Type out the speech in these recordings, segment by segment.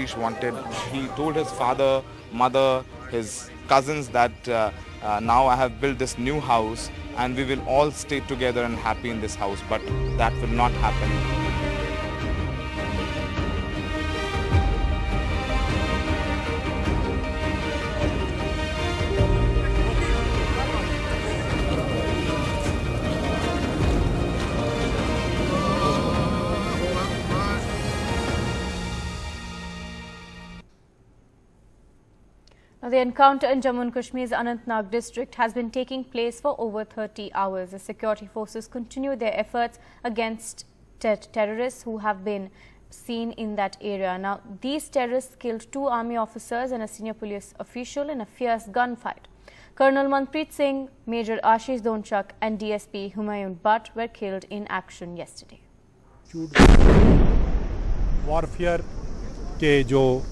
Ashish wanted. He told his father, mother, his cousins that now I have built this new house and we will all stay together and happy in this house, but that will not happen. The encounter in Jammu and Kashmir's Anantnag district has been taking place for over 30 hours. The security forces continue their efforts against terrorists who have been seen in that area. Now, these terrorists killed 2 army officers and a senior police official in a fierce gunfight. Colonel Manpreet Singh, Major Ashish Donchak and DSP Humayun Butt were killed in action yesterday. Warfare के जो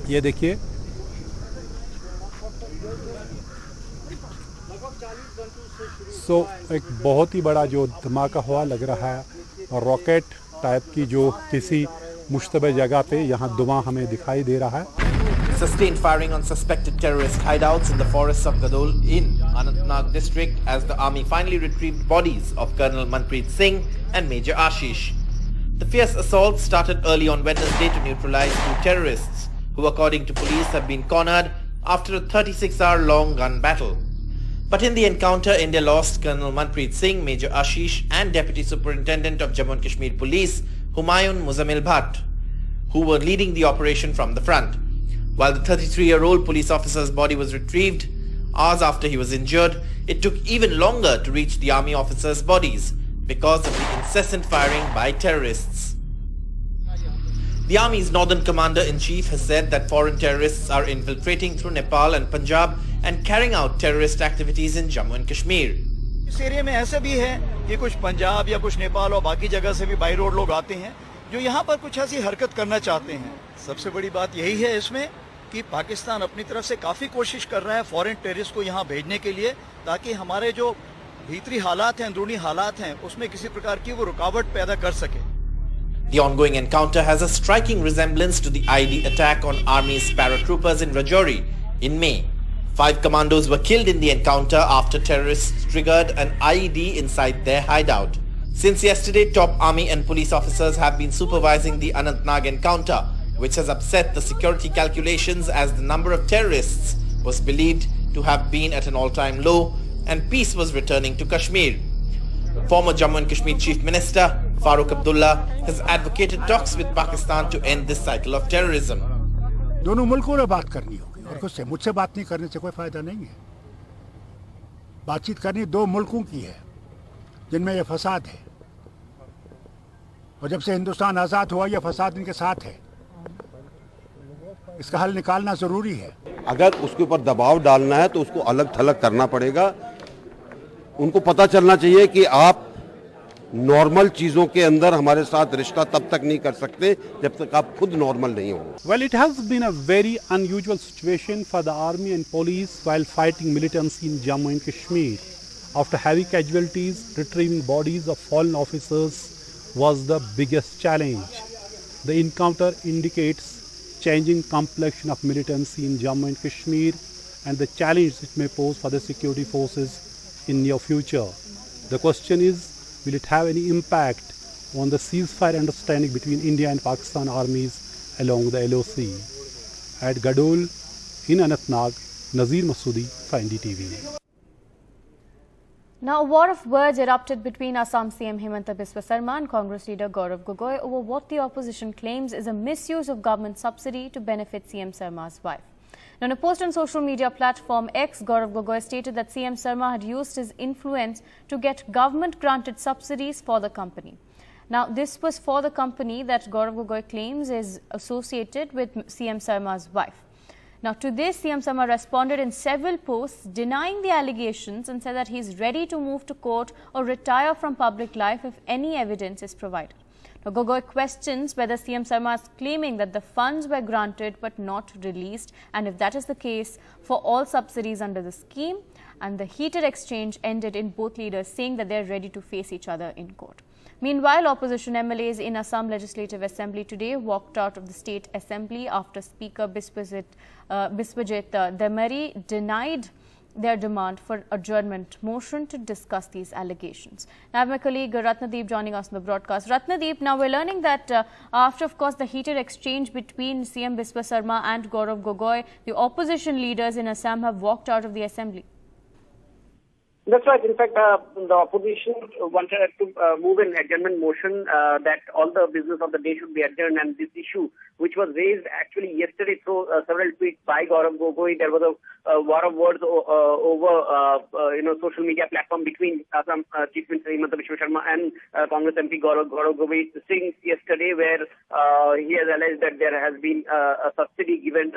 ये देखिए एक बहुत ही बड़ा जो धमाका हुआ लग रहा है रॉकेट टाइप की जो किसी मुश्तबह जगह पे यहाँ धुआं हमें दिखाई दे रहा है. Sustained firing on suspected terrorist hideouts in the forests of Gadol in Anantnag district as the army finally retrieved bodies of Colonel Manpreet Singh and Major Ashish. The fierce assault started early on Wednesday to neutralize 2 terrorists who, according to police, have been cornered after a 36-hour-long gun battle. But in the encounter, India lost Colonel Manpreet Singh, Major Ashish and Deputy Superintendent of Jammu and Kashmir Police, Humayun Bhatt, who were leading the operation from the front. While the 33-year-old police officer's body was retrieved, hours after he was injured, it took even longer to reach the army officers' bodies because of the incessant firing by terrorists. The army's northern commander-in-chief has said that foreign terrorists are infiltrating through Nepal and Punjab and carrying out terrorist activities in Jammu and Kashmir. इस area में ऐसा भी है कि कुछ पंजाब या कुछ नेपाल और बाकी जगह से भी बाई रोड लोग आते हैं जो यहाँ पर कुछ ऐसी हरकत करना चाहते हैं. सबसे बड़ी बात यही है इसमें कि पाकिस्तान अपनी तरफ से काफी कोशिश कर रहा है फॉरेन टेररिस्ट को यहाँ भेजने के लिए ताकि हमारे जो भीतरी हालात हैं, अंदरूनी हालात हैं, उसमें किसी प्रकार की वो रुकावट पैदा कर सके. The ongoing encounter has a striking resemblance to the ID attack on Army's paratroopers in Rajouri in May. 5 commandos were killed in the encounter after terrorists triggered an IED inside their hideout. Since yesterday, top army and police officers have been supervising the Anantnag encounter, which has upset the security calculations as the number of terrorists was believed to have been at an all-time low and peace was returning to Kashmir. Former Jammu and Kashmir Chief Minister Farooq Abdullah has advocated talks with Pakistan to end this cycle of terrorism. दोनों मुल्कों ने बात करनी होगी और कुछ से मुझसे बात नहीं करने से कोई फायदा नहीं है. बातचीत करनी 2 मुल्कों की है जिनमें ये फसाद है और जब से हिंदुस्तान आज़ाद हुआ ये फसाद इनके साथ है. इसका हल निकालना जरूरी है. अगर उसके ऊपर दबाव डालना है तो उसको अलग थलग करना पड़ेगा. उनको पता चलना चाहिए कि आप नॉर्मल चीजों के अंदर हमारे साथ रिश्ता तब तक नहीं कर सकते जब तक आप खुद नॉर्मल नहीं हो. Well, it has been a very unusual situation for the army and police while fighting militancy in Jammu and Kashmir. After heavy casualties, retrieving bodies of fallen officers was the biggest challenge. The encounter indicates changing complexion of militancy in Jammu and Kashmir and the challenge it may pose for the security forces in near future. The question is, will it have any impact on the ceasefire understanding between India and Pakistan armies along the LOC? At Gadol in Anantnag, Nazir Masoodi for NDTV. Now, a war of words erupted between Assam CM Himanta Biswa Sarma and Congress leader Gaurav Gogoi over what the opposition claims is a misuse of government subsidy to benefit CM Sarma's wife. Now, in a post on social media platform X, Gaurav Gogoi stated that CM Sarma had used his influence to get government-granted subsidies for the company. Now, this was for the company that Gaurav Gogoi claims is associated with CM Sarma's wife. Now, to this, CM Sarma responded in several posts denying the allegations and said that he is ready to move to court or retire from public life if any evidence is provided. Now, Gogoi questions whether CM Sarma is claiming that the funds were granted but not released, and if that is the case, for all subsidies under the scheme. And the heated exchange ended in both leaders saying that they are ready to face each other in court. Meanwhile, opposition MLAs in Assam Legislative Assembly today walked out of the state assembly after Speaker Biswajit Demari denied their demand for adjournment motion to discuss these allegations. Now, I have my colleague Ratnadeep joining us on the broadcast. Ratnadeep, now we're learning that after, of course, the heated exchange between CM Biswa Sarma and Gaurav Gogoi, the opposition leaders in Assam have walked out of the assembly. That's right. In fact, the opposition wanted to move an adjournment motion that all the business of the day should be adjourned, and this issue, which was raised actually yesterday through several tweets by Gaurav Gogoi, there was a war of words over social media platform between Assam Chief Minister Himanta Biswa Sarma and Congress MP Gaurav Gogoi Singh yesterday, where he has alleged that there has been a subsidy given,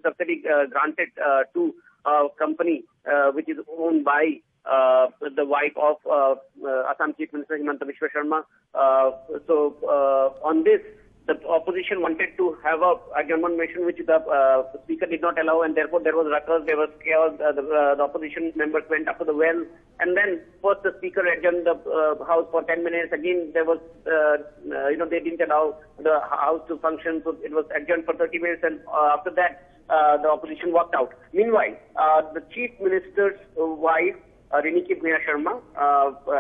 subsidy granted to company which is owned by the wife of Assam Chief Minister Himanta Biswa Sarma. On this, the opposition wanted to have a adjournment motion which the speaker did not allow, and therefore there was ruckus, there was chaos. The opposition members went up to the well, and then first the speaker adjourned the house for 10 minutes. Again, there was, they didn't allow the house to function, so it was adjourned for 30 minutes, and after that, the opposition walked out. Meanwhile, the Chief Minister's wife, Reniki Bhuya Sharma,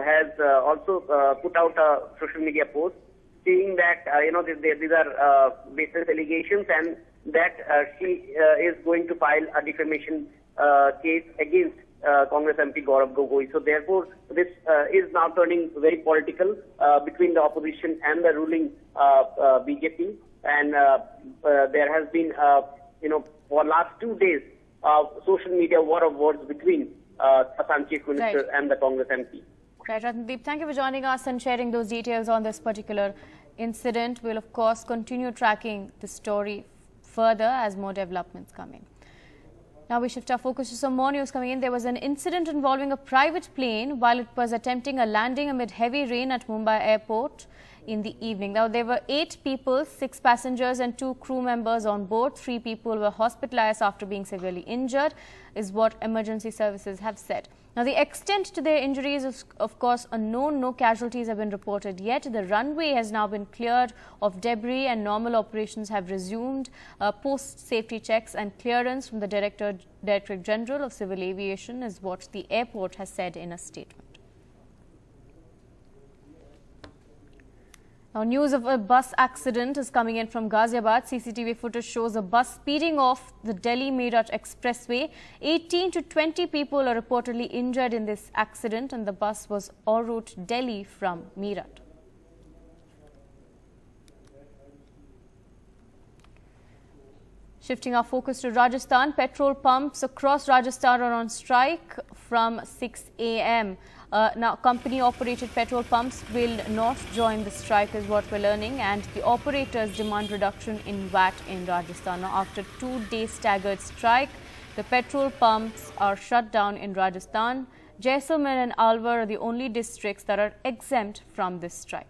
has also put out a social media post saying that these are baseless allegations, and that she is going to file a defamation case against Congress MP Gaurav Gogoi. So therefore, this is now turning very political between the opposition and the ruling BJP, and there has been for last 2 days, social media war of words between Assam Chief Minister and the Congress MP. Right, Ratnadeep, thank you for joining us and sharing those details on this particular incident. We'll, of course, continue tracking the story further as more developments come in. Now we shift our focus to some more news coming in. There was an incident involving a private plane while it was attempting a landing amid heavy rain at Mumbai airport in the evening. Now, there were 8 people, 6 passengers and 2 crew members on board. 3 people were hospitalized after being severely injured, is what emergency services have said. Now, the extent to their injuries is, of course, unknown. No casualties have been reported yet. The runway has now been cleared of debris and normal operations have resumed post-safety checks and clearance from the Directorate General of Civil Aviation, is what the airport has said in a statement. Now, news of a bus accident is coming in from Ghaziabad. CCTV footage shows a bus speeding off the Delhi-Meerut expressway. 18 to 20 people are reportedly injured in this accident, and the bus was en route Delhi from Meerut. Shifting our focus to Rajasthan, petrol pumps across Rajasthan are on strike from 6 a.m. Now, company-operated petrol pumps will not join the strike, is what we're learning, and the operators demand reduction in VAT in Rajasthan. Now, after 2-day staggered strike, the petrol pumps are shut down in Rajasthan. Jaisalmer and Alwar are the only districts that are exempt from this strike.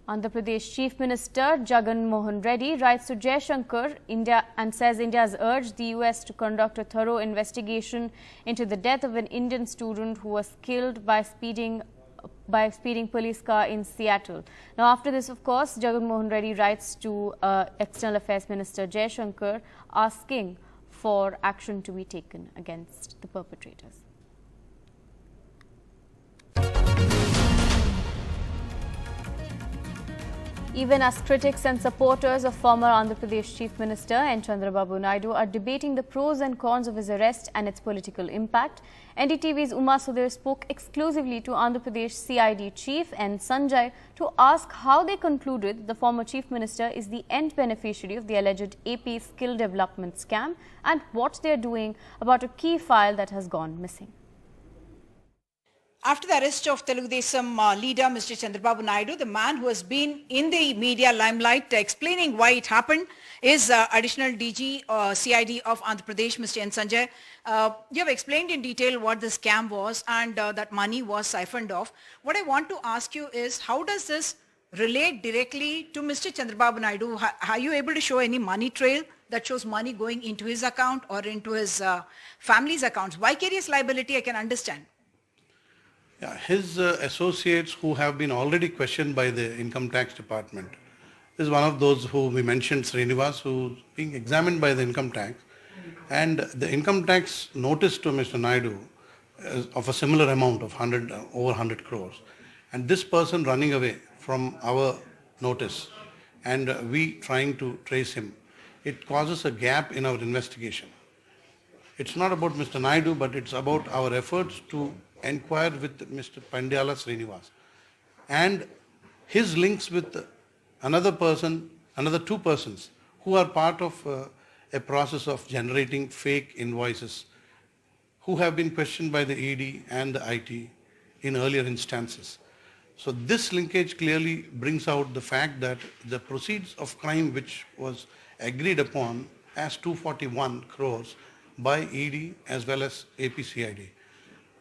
Andhra Pradesh Chief Minister Jagan Mohan Reddy writes to Jaishankar India and says India has urged the US to conduct a thorough investigation into the death of an Indian student who was killed by speeding police car in Seattle. Now, after this, of course, Jagan Mohan Reddy writes to External Affairs Minister Jaishankar asking for action to be taken against the perpetrators. Even as critics and supporters of former Andhra Pradesh Chief Minister N. Chandrababu Naidu are debating the pros and cons of his arrest and its political impact, NDTV's Uma Sudhir spoke exclusively to Andhra Pradesh CID Chief N. Sanjay to ask how they concluded the former Chief Minister is the end beneficiary of the alleged AP skill development scam and what they are doing about a key file that has gone missing. After the arrest of Telugu Desam leader Mr. Chandrababu Naidu, the man who has been in the media limelight explaining why it happened is additional DG CID of Andhra Pradesh, Mr. N. Sanjay. You have explained in detail what the scam was and that money was siphoned off. What I want to ask you is, how does this relate directly to Mr. Chandrababu Naidu? Are you able to show any money trail that shows money going into his account or into his family's accounts? Vicarious liability I can understand. Yeah, his associates who have been already questioned by the income tax department is one of those who we mentioned, Srinivas, who is being examined by the income tax, and the income tax notice to Mr. Naidu is of a similar amount of over 100 crores, and this person running away from our notice and we trying to trace him, it causes a gap in our investigation. It's not about Mr. Naidu, but it's about our efforts to inquire with Mr. Pandyala Srinivas and his links with another person, another two persons who are part of a process of generating fake invoices, who have been questioned by the ED and the IT in earlier instances. So this linkage clearly brings out the fact that the proceeds of crime which was agreed upon as 241 crores by ED as well as APCID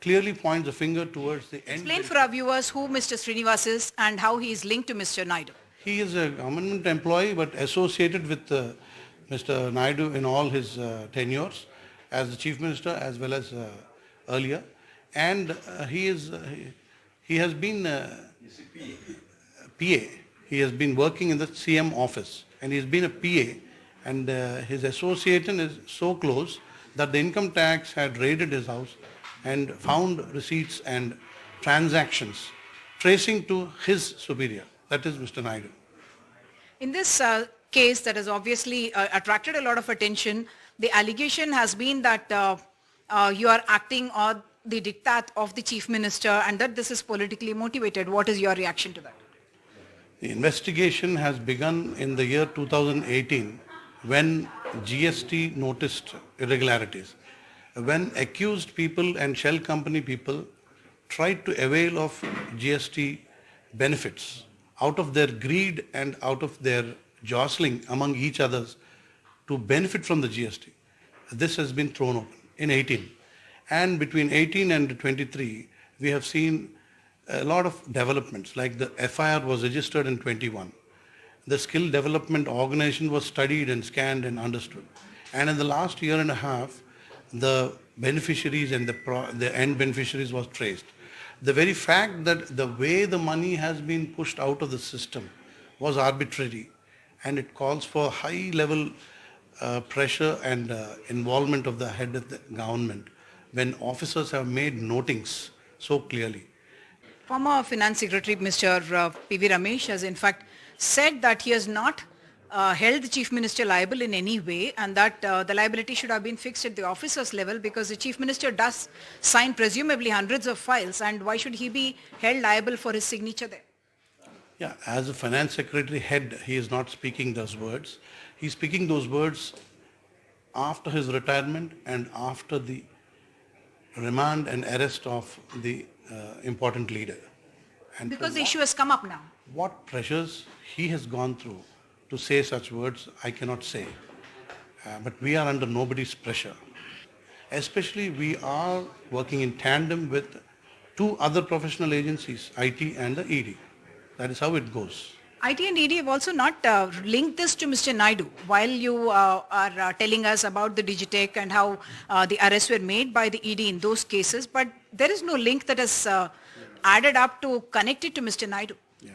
clearly points a finger towards the end. Explain for our viewers who Mr. Srinivas is and how he is linked to Mr. Naidu. He is a government employee but associated with Mr. Naidu in all his tenures as the Chief Minister as well as earlier. And he has been PA. He has been working in the CM office and he has been a PA, and his association is so close that the income tax had raided his house and found receipts and transactions tracing to his superior, that is Mr. Naidu. In this case that has obviously attracted a lot of attention, the allegation has been that you are acting on the diktat of the Chief Minister and that this is politically motivated. What is your reaction to that? The investigation has begun in the year 2018 when GST noticed irregularities, when accused people and shell company people tried to avail of GST benefits out of their greed and out of their jostling among each others to benefit from the GST. This has been thrown open in 18. And between 18 and 23, we have seen a lot of developments, like the FIR was registered in 21. The skill development organization was studied and scanned and understood. And in the last year and a half, the beneficiaries and the end beneficiaries was traced. The very fact that the way the money has been pushed out of the system was arbitrary, and it calls for high level pressure and involvement of the head of the government when officers have made notings so clearly. Former Finance Secretary Mr. P.V. Ramesh has in fact said that he has not held the Chief Minister liable in any way, and that the liability should have been fixed at the officers level because the Chief Minister does sign presumably hundreds of files, and why should he be held liable for his signature there? Yeah, as a Finance Secretary head, he is not speaking those words. He is speaking those words after his retirement and after the remand and arrest of the important leader. And because the issue has come up now. What pressures he has gone through to say such words, I cannot say. But we are under nobody's pressure. Especially we are working in tandem with two other professional agencies, IT and the ED. That is how it goes. IT and ED have also not linked this to Mr. Naidu while you are telling us about the Digitech and how the arrests were made by the ED in those cases, but there is no link that has added up to connect it to Mr. Naidu. Yeah.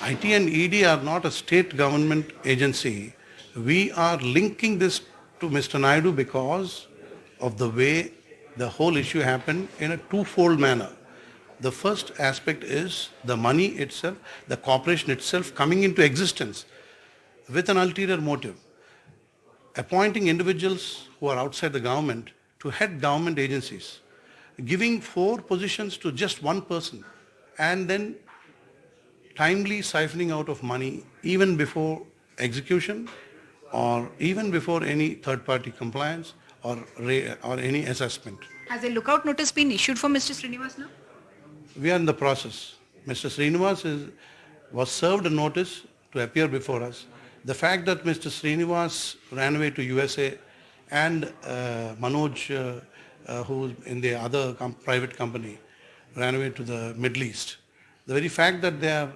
IT and ED are not a state government agency. We are linking this to Mr. Naidu because of the way the whole issue happened in a twofold manner. The first aspect is the money itself, the corporation itself coming into existence with an ulterior motive, appointing individuals who are outside the government to head government agencies, giving 4 positions to just one person, and then timely siphoning out of money even before execution or even before any third-party compliance or any assessment. Has a lookout notice been issued for Mr. Srinivas now? We are in the process. Mr. Srinivas was served a notice to appear before us. The fact that Mr. Srinivas ran away to USA and Manoj, who is in the other private company, ran away to the Middle East. The very fact that they are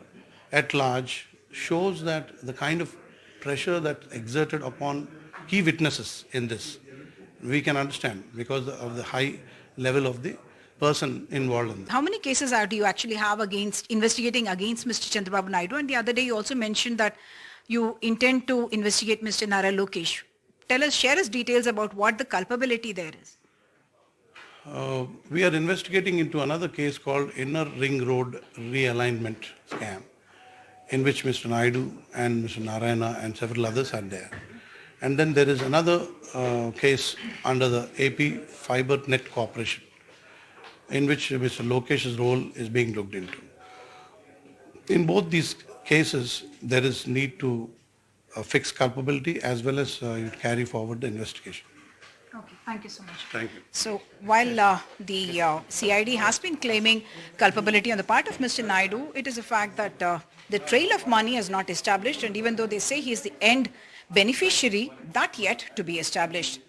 at large shows that the kind of pressure that exerted upon key witnesses in this, we can understand because of the high level of the person involved in that. How many cases do you actually have investigating against Mr. Chandrababu Naidu? And the other day you also mentioned that you intend to investigate Mr. Nara Lokesh. Share us details about what the culpability there is. We are investigating into another case called Inner Ring Road Realignment Scam, in which Mr. Naidu and Mr. Narayana and several others are there. And then there is another case under the AP Fiber Net Corporation, in which Mr. Lokesh's role is being looked into. In both these cases, there is need to fix culpability as well as carry forward the investigation. Okay, thank you so much. Thank you. So while the CID has been claiming culpability on the part of Mr. Naidu, it is a fact that the trail of money is not established, and even though they say he is the end beneficiary, that yet to be established.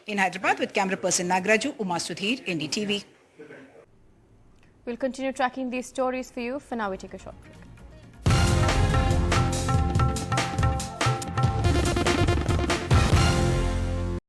In Hyderabad with camera person Nagraju, Uma Sudhir, NDTV. We'll continue tracking these stories for you. For now, we take a short break.